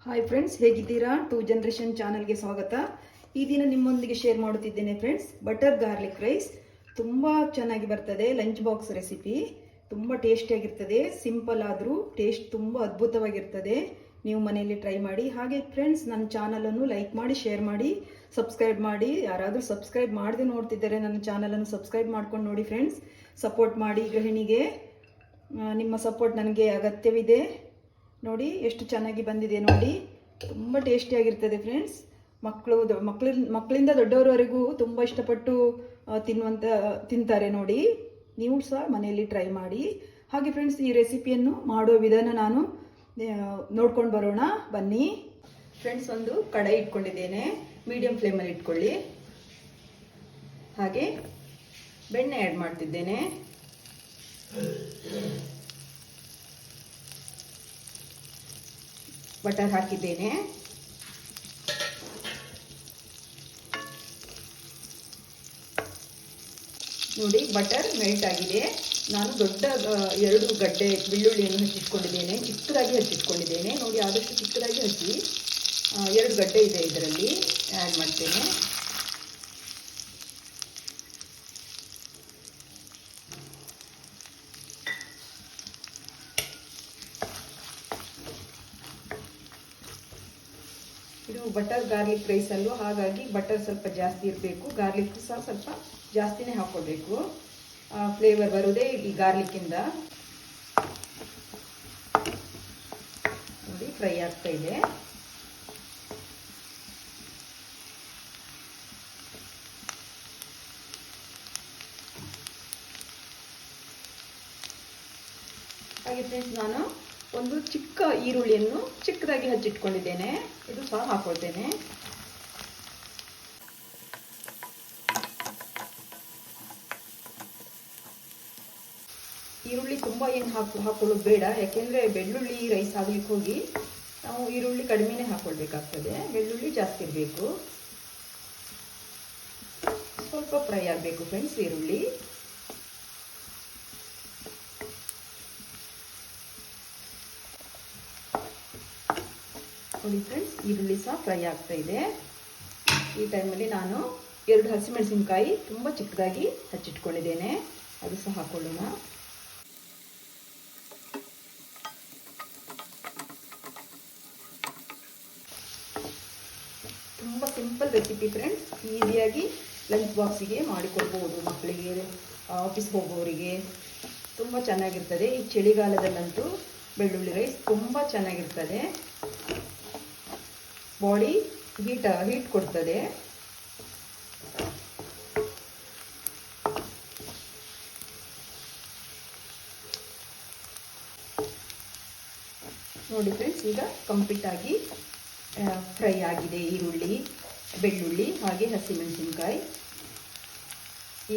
Hi friends, ಹೇಗಿದ್ದೀರಾ? Two generation ಚಾನಲ್ಗೆ ಸ್ವಾಗತ. ಈ ದಿನ ನಿಮ್ಮೊಂದಿಗೆ ಶೇರ್ ಮಾಡುತ್ತಿದ್ದೇನೆ ಫ್ರೆಂಡ್ಸ್. ಬಟರ್ ಗಾರ್ಲಿಕ್ ರೈಸ್ ತುಂಬ ಚೆನ್ನಾಗಿ ಬರ್ತದೆ. ಲಂಚ್ ಬಾಕ್ಸ್ ರೆಸಿಪಿ, ತುಂಬ ಟೇಸ್ಟಿಯಾಗಿರ್ತದೆ. ಸಿಂಪಲ್ ಆದರೂ ಟೇಸ್ಟ್ ತುಂಬ ಅದ್ಭುತವಾಗಿರ್ತದೆ. ನೀವು ಮನೆಯಲ್ಲಿ ಟ್ರೈ ಮಾಡಿ. ಹಾಗೆ ಫ್ರೆಂಡ್ಸ್, ನನ್ನ ಚಾನಲನ್ನು ಲೈಕ್ ಮಾಡಿ, ಶೇರ್ ಮಾಡಿ, ಸಬ್ಸ್ಕ್ರೈಬ್ ಮಾಡಿ. ಯಾರಾದರೂ ಸಬ್ಸ್ಕ್ರೈಬ್ ಮಾಡದೆ ನೋಡ್ತಿದ್ದಾರೆ ನನ್ನ ಚಾನಲನ್ನು ಸಬ್ಸ್ಕ್ರೈಬ್ ಮಾಡ್ಕೊಂಡು ನೋಡಿ ಫ್ರೆಂಡ್ಸ್. ಸಪೋರ್ಟ್ ಮಾಡಿ ಗೃಹಿಣಿಗೆ. ನಿಮ್ಮ ಸಪೋರ್ಟ್ ನನಗೆ ಅಗತ್ಯವಿದೆ. ನೋಡಿ ಎಷ್ಟು ಚೆನ್ನಾಗಿ ಬಂದಿದೆ ನೋಡಿ. ತುಂಬ ಟೇಸ್ಟಿಯಾಗಿರ್ತದೆ ಫ್ರೆಂಡ್ಸ್. ಮಕ್ಕಳಿಂದ ದೊಡ್ಡವರವರೆಗೂ ತುಂಬ ಇಷ್ಟಪಟ್ಟು ತಿಂತಾರೆ ನೋಡಿ. ನೀವು ಸಹ ಮನೆಯಲ್ಲಿ ಟ್ರೈ ಮಾಡಿ. ಹಾಗೆ ಫ್ರೆಂಡ್ಸ್, ಈ ರೆಸಿಪಿಯನ್ನು ಮಾಡುವ ವಿಧಾನ ನಾನು ನೋಡ್ಕೊಂಡು ಬರೋಣ ಬನ್ನಿ ಫ್ರೆಂಡ್ಸ್. ಒಂದು ಕಡಾಯಿ ಇಟ್ಕೊಂಡಿದ್ದೇನೆ, ಮೀಡಿಯಂ ಫ್ಲೇಮಲ್ಲಿ ಇಟ್ಕೊಳ್ಳಿ. ಹಾಗೆ ಬೆಣ್ಣೆ ಆ್ಯಡ್ ಮಾಡ್ತಿದ್ದೇನೆ. ಬಟರ್ ಹಾಕಿದ್ದೇನೆ. ನೋಡಿ, ಬಟರ್ ಮೆಲ್ಟ್ ಆಗಿದೆ. ನಾನು ದೊಡ್ಡ 2 ಗಡ್ಡೆ ಬೆಳ್ಳುಳ್ಳಿಯನ್ನು ಹಚ್ಚಿಟ್ಕೊಂಡಿದ್ದೇನೆ. ಚಿಕ್ಕದಾಗಿ ಹಚ್ಚಿಟ್ಕೊಂಡಿದ್ದೇನೆ ನೋಡಿ. ಆದಷ್ಟು ಚಿಕ್ಕದಾಗಿ ಹಚ್ಚಿ. 2 ಗಡ್ಡೆ ಇದೆ, ಇದರಲ್ಲಿ ಆ್ಯಡ್ ಮಾಡ್ತೇನೆ. ಇದು ಬಟರ್ ಗಾರ್ಲಿಕ್ ರೈಸ್ ಅಲ್ವಾ, ಹಾಗಾಗಿ ಬಟರ್ ಸ್ವಲ್ಪ ಜಾಸ್ತಿ ಇರಬೇಕು. ಗಾರ್ಲಿಕ್ ಸಹ ಸ್ವಲ್ಪ ಜಾಸ್ತಿನೇ ಹಾಕ್ಕೊಳ್ಬೇಕು. ಫ್ಲೇವರ್ ಬರೋದೇ ಈ ಗಾರ್ಲಿಕ್ಕಿಂದ. ನೋಡಿ, ಫ್ರೈ ಆಗ್ತಾ ಇದೆ. ಹಾಗೆ ಫ್ರೆಂಡ್ಸ್, ನಾನು ಒಂದು ಚಿಕ್ಕ ಈರುಳ್ಳಿಯನ್ನು ಚಿಕ್ಕದಾಗಿ ಹಚ್ಚಿಟ್ಕೊಂಡಿದ್ದೇನೆ. ಇದು ಸಹ ಹಾಕೊಳ್ತೇನೆ. ಈರುಳ್ಳಿ ತುಂಬ ಏನು ಹಾಕೊಳ್ಳೋದು ಬೇಡ, ಯಾಕೆಂದರೆ ಬೆಳ್ಳುಳ್ಳಿ ರೈಸ್ ಆಗ್ಲಿಕ್ಕೆ ಹೋಗಿ ನಾವು ಈರುಳ್ಳಿ ಕಡಿಮೆನೇ ಹಾಕೊಳ್ಬೇಕಾಗ್ತದೆ. ಬೆಳ್ಳುಳ್ಳಿ ಜಾಸ್ತಿ ಇರಬೇಕು. ಸ್ವಲ್ಪ ಫ್ರೈ ಆಗಬೇಕು ಫ್ರೆಂಡ್ಸ್ ಈರುಳ್ಳಿ. ನೋಡಿ ಫ್ರೆಂಡ್ಸ್, ಈರುಳ್ಳಿ ಸಹ ಫ್ರೈ ಆಗ್ತಾ ಇದೆ. ಈ ಟೈಮಲ್ಲಿ ನಾನು 2 ಹಸಿಮೆಣಸಿನಕಾಯಿ ತುಂಬ ಚಿಕ್ಕದಾಗಿ ಹಚ್ಚಿಟ್ಕೊಂಡಿದ್ದೇನೆ. ಅದು ಸಹ ಹಾಕೊಳ್ಳೋಣ. ತುಂಬ ಸಿಂಪಲ್ ರೆಸಿಪಿ ಫ್ರೆಂಡ್ಸ್. ಈಸಿಯಾಗಿ ಲಂಚ್ ಬಾಕ್ಸಿಗೆ ಮಾಡಿಕೊಡ್ಬೋದು ಮಕ್ಕಳಿಗೆ, ಆಫೀಸ್ ಹೋಗೋರಿಗೆ. ತುಂಬ ಚೆನ್ನಾಗಿರ್ತದೆ. ಈ ಚಳಿಗಾಲದಲ್ಲಂತೂ ಬೆಳ್ಳುಳ್ಳಿ ರೈಸ್ ತುಂಬ ಚೆನ್ನಾಗಿರ್ತದೆ. ಬಾಡಿ ಹೀಟ್ ಕೊಡ್ತದೆ. ನೋಡಿ ಫ್ರೆಂಡ್ಸ್, ಈಗ ಕಂಪ್ಲೀಟ್ ಆಗಿ ಫ್ರೈ ಆಗಿದೆ ಈರುಳ್ಳಿ, ಬೆಳ್ಳುಳ್ಳಿ ಹಾಗೆ ಹಸಿಮೆಣಸಿನಕಾಯಿ.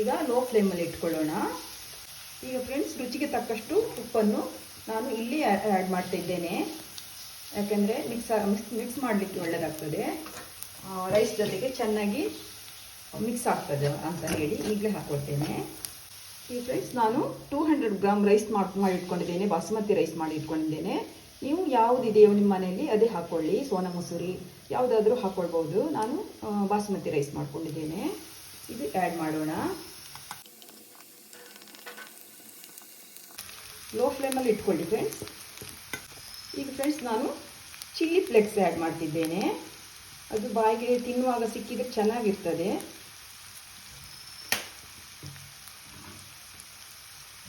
ಈಗ ಲೋ ಫ್ಲೇಮಲ್ಲಿ ಇಟ್ಕೊಳ್ಳೋಣ. ಈಗ ಫ್ರೆಂಡ್ಸ್, ರುಚಿಗೆ ತಕ್ಕಷ್ಟು ಉಪ್ಪನ್ನು ನಾನು ಇಲ್ಲಿ ಆ್ಯಡ್ ಮಾಡ್ತಾ ಇದ್ದೇನೆ. ಯಾಕೆಂದರೆ ಮಿಕ್ಸ್ ಮಾಡಲಿಕ್ಕೆ ಒಳ್ಳೆಯದಾಗ್ತದೆ. ರೈಸ್ ಜೊತೆಗೆ ಚೆನ್ನಾಗಿ ಮಿಕ್ಸ್ ಆಗ್ತದೆ ಅಂತ ಹೇಳಿ ಈಗಲೇ ಹಾಕ್ಕೊಳ್ತೇನೆ. ಈ ಫ್ರೆಂಡ್ಸ್, ನಾನು 200 ಗ್ರಾಮ್ ರೈಸ್ ಮಾಡಿ ಇಟ್ಕೊಂಡಿದ್ದೇನೆ. ಬಾಸುಮತಿ ರೈಸ್ ಮಾಡಿ ಇಟ್ಕೊಂಡಿದ್ದೇನೆ. ನೀವು ಯಾವುದಿದೆಯೋ ನಿಮ್ಮ ಮನೆಯಲ್ಲಿ ಅದೇ ಹಾಕ್ಕೊಳ್ಳಿ. ಸೋನಾ ಮಸೂರಿ ಯಾವುದಾದ್ರೂ ಹಾಕ್ಕೊಳ್ಬೋದು. ನಾನು ಬಾಸುಮತಿ ರೈಸ್ ಮಾಡ್ಕೊಂಡಿದ್ದೇನೆ. ಇದು ಆ್ಯಡ್ ಮಾಡೋಣ. ಲೋ ಫ್ಲೇಮಲ್ಲಿ ಇಟ್ಕೊಳ್ಳಿ ಫ್ರೆಂಡ್ಸ್. ಈಗ ಫ್ರೆಂಡ್ಸ್, ನಾನು ಚಿಲ್ಲಿ ಫ್ಲೇಕ್ಸ್ ಆ್ಯಡ್ ಮಾಡ್ತಿದ್ದೇನೆ. ಅದು ಬಾಯಿಗೆ ತಿನ್ನುವಾಗ ಸಿಕ್ಕಿದ್ರೆ ಚೆನ್ನಾಗಿರ್ತದೆ.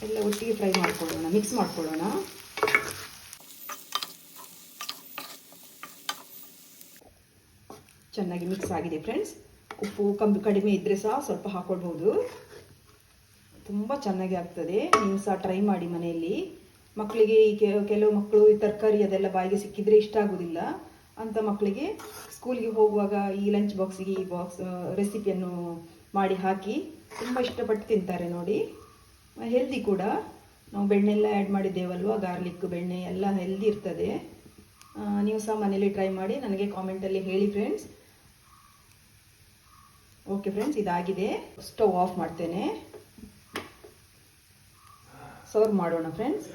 ಎಲ್ಲ ಒಟ್ಟಿಗೆ ಫ್ರೈ ಮಾಡ್ಕೊಳ್ಳೋಣ, ಮಿಕ್ಸ್ ಮಾಡ್ಕೊಳ್ಳೋಣ. ಚೆನ್ನಾಗಿ ಮಿಕ್ಸ್ ಆಗಿದೆ ಫ್ರೆಂಡ್ಸ್. ಉಪ್ಪು ಕಡಿಮೆ ಇದ್ದರೆ ಸಹ ಸ್ವಲ್ಪ ಹಾಕ್ಕೊಳ್ಬೋದು. ತುಂಬ ಚೆನ್ನಾಗಿ ಆಗ್ತದೆ. ನೀವು ಸಹ ಟ್ರೈ ಮಾಡಿ ಮನೆಯಲ್ಲಿ. ಮಕ್ಕಳಿಗೆ ಕೆಲವು ಮಕ್ಕಳು ಈ ತರಕಾರಿ ಅದೆಲ್ಲ ಬಾಯಿಗೆ ಸಿಕ್ಕಿದ್ರೆ ಇಷ್ಟ ಆಗೋದಿಲ್ಲ ಅಂತ ಮಕ್ಕಳಿಗೆ ಸ್ಕೂಲಿಗೆ ಹೋಗುವಾಗ ಈ ಲಂಚ್ ಬಾಕ್ಸಿಗೆ ಈ ರೆಸಿಪಿಯನ್ನು ಮಾಡಿ ಹಾಕಿ ತುಂಬ ಇಷ್ಟಪಟ್ಟು ತಿಂತಾರೆ ನೋಡಿ. ಹೆಲ್ದಿ ಕೂಡ. ನಾವು ಬೆಣ್ಣೆ ಎಲ್ಲ ಆ್ಯಡ್ ಮಾಡಿದ್ದೇವಲ್ವ, ಗಾರ್ಲಿಕ್ ಬೆಣ್ಣೆ ಎಲ್ಲ ಹೆಲ್ದಿ ಇರ್ತದೆ. ನೀವು ಸಹ ಮನೇಲಿ ಟ್ರೈ ಮಾಡಿ, ನನಗೆ ಕಾಮೆಂಟಲ್ಲಿ ಹೇಳಿ ಫ್ರೆಂಡ್ಸ್. ಓಕೆ ಫ್ರೆಂಡ್ಸ್, ಇದಾಗಿದೆ. ಸ್ಟವ್ ಆಫ್ ಮಾಡ್ತೇನೆ. ಸರ್ವ್ ಮಾಡೋಣ ಫ್ರೆಂಡ್ಸ್.